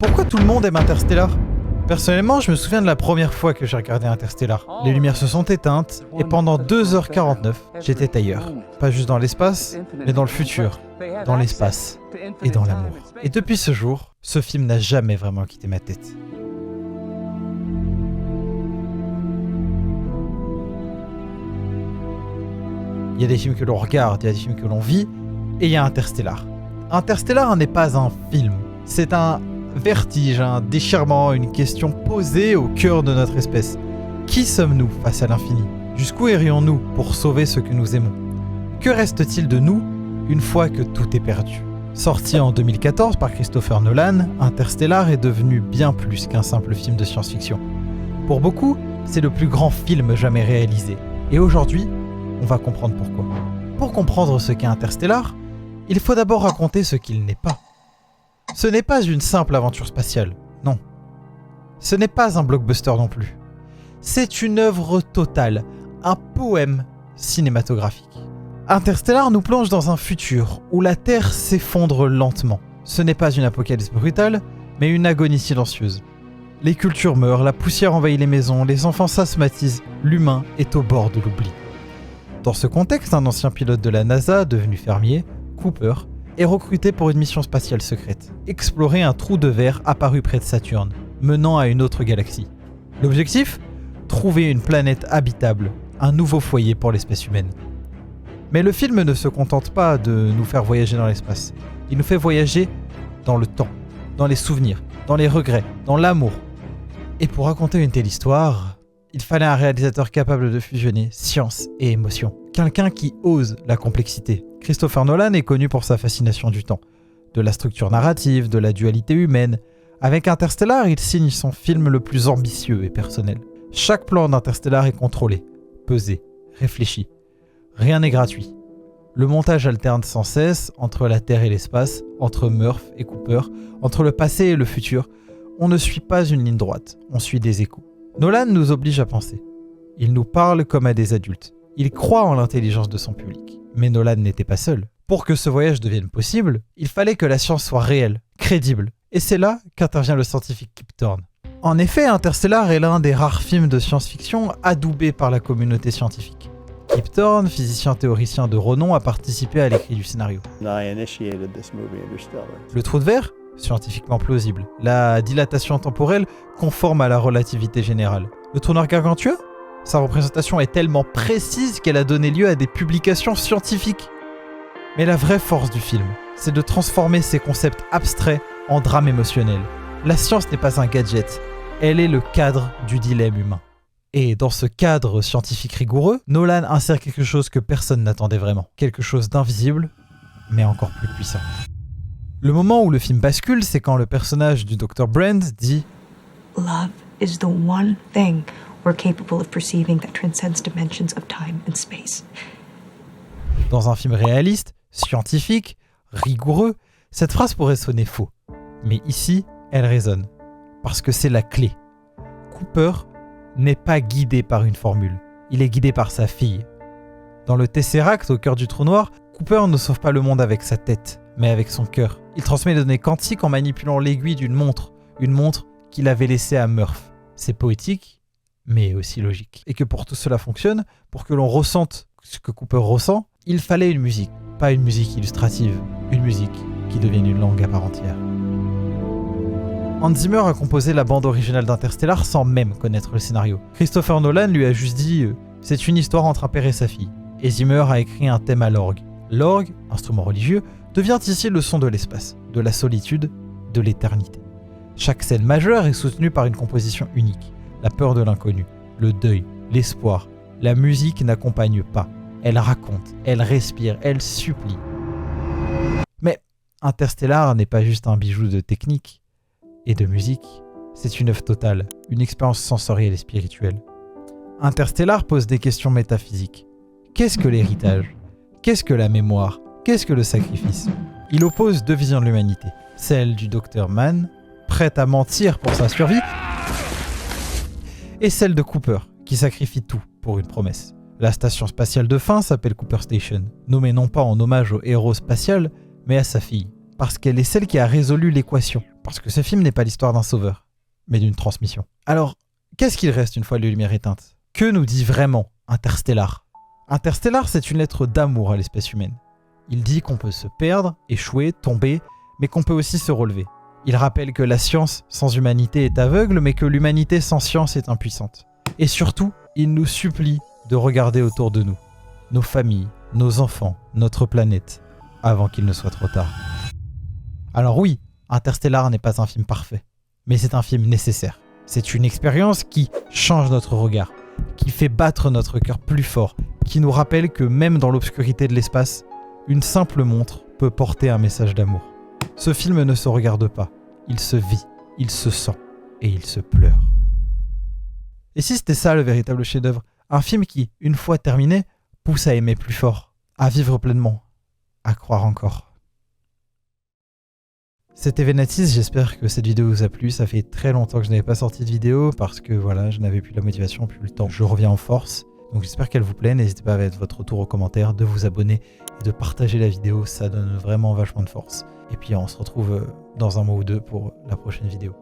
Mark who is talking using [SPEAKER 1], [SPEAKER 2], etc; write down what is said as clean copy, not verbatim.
[SPEAKER 1] Pourquoi tout le monde aime Interstellar ? Personnellement, je me souviens de la première fois que j'ai regardé Interstellar. Les lumières se sont éteintes et pendant 2h49, j'étais ailleurs. Pas juste dans l'espace, mais dans le futur, dans l'espace et dans l'amour. Et depuis ce jour, ce film n'a jamais vraiment quitté ma tête. Il y a des films que l'on regarde, il y a des films que l'on vit, et il y a Interstellar. Interstellar n'est pas un film, c'est un vertige, un déchirement, une question posée au cœur de notre espèce. Qui sommes-nous face à l'infini ? Jusqu'où irions-nous pour sauver ce que nous aimons ? Que reste-t-il de nous une fois que tout est perdu ? Sorti en 2014 par Christopher Nolan, Interstellar est devenu bien plus qu'un simple film de science-fiction. Pour beaucoup, c'est le plus grand film jamais réalisé. Et aujourd'hui, on va comprendre pourquoi. Pour comprendre ce qu'est Interstellar, il faut d'abord raconter ce qu'il n'est pas. Ce n'est pas une simple aventure spatiale, non. Ce n'est pas un blockbuster non plus. C'est une œuvre totale, un poème cinématographique. Interstellar nous plonge dans un futur où la Terre s'effondre lentement. Ce n'est pas une apocalypse brutale, mais une agonie silencieuse. Les cultures meurent, la poussière envahit les maisons, les enfants s'asthmatisent, l'humain est au bord de l'oubli. Dans ce contexte, un ancien pilote de la NASA, devenu fermier, Cooper, est recruté pour une mission spatiale secrète, explorer un trou de verre apparu près de Saturne, menant à une autre galaxie. L'objectif ? Trouver une planète habitable, un nouveau foyer pour l'espèce humaine. Mais le film ne se contente pas de nous faire voyager dans l'espace. Il nous fait voyager dans le temps, dans les souvenirs, dans les regrets, dans l'amour. Et pour raconter une telle histoire, il fallait un réalisateur capable de fusionner science et émotion. Quelqu'un qui ose la complexité. Christopher Nolan est connu pour sa fascination du temps, de la structure narrative, de la dualité humaine. Avec Interstellar, il signe son film le plus ambitieux et personnel. Chaque plan d'Interstellar est contrôlé, pesé, réfléchi. Rien n'est gratuit. Le montage alterne sans cesse entre la Terre et l'espace, entre Murph et Cooper, entre le passé et le futur. On ne suit pas une ligne droite, on suit des échos. Nolan nous oblige à penser. Il nous parle comme à des adultes. Il croit en l'intelligence de son public. Mais Nolan n'était pas seul. Pour que ce voyage devienne possible, il fallait que la science soit réelle, crédible. Et c'est là qu'intervient le scientifique Kip Thorne. En effet, Interstellar est l'un des rares films de science-fiction adoubés par la communauté scientifique. Kip Thorne, physicien théoricien de renom, a participé à l'écrit du scénario. Le trou de verre ? Scientifiquement plausible. La dilatation temporelle conforme à la relativité générale. Le trou noir gargantueux ? Sa représentation est tellement précise qu'elle a donné lieu à des publications scientifiques. Mais la vraie force du film, c'est de transformer ces concepts abstraits en drame émotionnel. La science n'est pas un gadget, elle est le cadre du dilemme humain. Et dans ce cadre scientifique rigoureux, Nolan insère quelque chose que personne n'attendait vraiment. Quelque chose d'invisible, mais encore plus puissant. Le moment où le film bascule, c'est quand le personnage du Dr. Brand dit «
[SPEAKER 2] Love is the one thing we're capable of perceiving that transcends dimensions of time and space. »
[SPEAKER 1] Dans un film réaliste, scientifique, rigoureux, cette phrase pourrait sonner faux. Mais ici, elle résonne. Parce que c'est la clé. Cooper n'est pas guidé par une formule. Il est guidé par sa fille. Dans le Tesseract, au cœur du trou noir, Cooper ne sauve pas le monde avec sa tête, mais avec son cœur. Il transmet les données quantiques en manipulant l'aiguille d'une montre. Une montre qu'il avait laissée à Murph. C'est poétique, mais aussi logique. Et que pour tout cela fonctionne, pour que l'on ressente ce que Cooper ressent, il fallait une musique. Pas une musique illustrative, une musique qui devienne une langue à part entière. Hans Zimmer a composé la bande originale d'Interstellar sans même connaître le scénario. Christopher Nolan lui a juste dit « c'est une histoire entre un père et sa fille ». Et Zimmer a écrit un thème à l'orgue. L'orgue, instrument religieux, devient ici le son de l'espace, de la solitude, de l'éternité. Chaque scène majeure est soutenue par une composition unique. La peur de l'inconnu, le deuil, l'espoir. La musique n'accompagne pas. Elle raconte, elle respire, elle supplie. Mais Interstellar n'est pas juste un bijou de technique et de musique, c'est une œuvre totale, une expérience sensorielle et spirituelle. Interstellar pose des questions métaphysiques. Qu'est-ce que l'héritage ? Qu'est-ce que la mémoire ? Qu'est-ce que le sacrifice ? Il oppose deux visions de l'humanité. Celle du Dr. Mann, prête à mentir pour sa survie, et celle de Cooper, qui sacrifie tout pour une promesse. La station spatiale de fin s'appelle Cooper Station, nommée non pas en hommage au héros spatial, mais à sa fille, parce qu'elle est celle qui a résolu l'équation, Parce que ce film n'est pas l'histoire d'un sauveur, mais d'une transmission. Alors, qu'est-ce qu'il reste une fois les lumières éteintes? Que nous dit vraiment Interstellar? Interstellar, c'est une lettre d'amour à l'espèce humaine. Il dit qu'on peut se perdre, échouer, tomber, mais qu'on peut aussi se relever. Il rappelle que la science sans humanité est aveugle, mais que l'humanité sans science est impuissante. Et surtout, il nous supplie de regarder autour de nous, nos familles, nos enfants, notre planète, avant qu'il ne soit trop tard. Alors oui, Interstellar n'est pas un film parfait, mais c'est un film nécessaire. C'est une expérience qui change notre regard, qui fait battre notre cœur plus fort, qui nous rappelle que même dans l'obscurité de l'espace, une simple montre peut porter un message d'amour. Ce film ne se regarde pas, il se vit, il se sent et il se pleure. Et si c'était ça le véritable chef-d'œuvre? Un film qui, une fois terminé, pousse à aimer plus fort, à vivre pleinement, à croire encore. C'était Venatis, j'espère que cette vidéo vous a plu. Ça fait très longtemps que je n'avais pas sorti de vidéo parce que voilà, je n'avais plus la motivation, plus le temps. Je reviens en force. Donc j'espère qu'elle vous plaît. N'hésitez pas à mettre votre retour aux commentaires, de vous abonner et de partager la vidéo. Ça donne vraiment vachement de force. Et puis on se retrouve dans un mois ou deux pour la prochaine vidéo.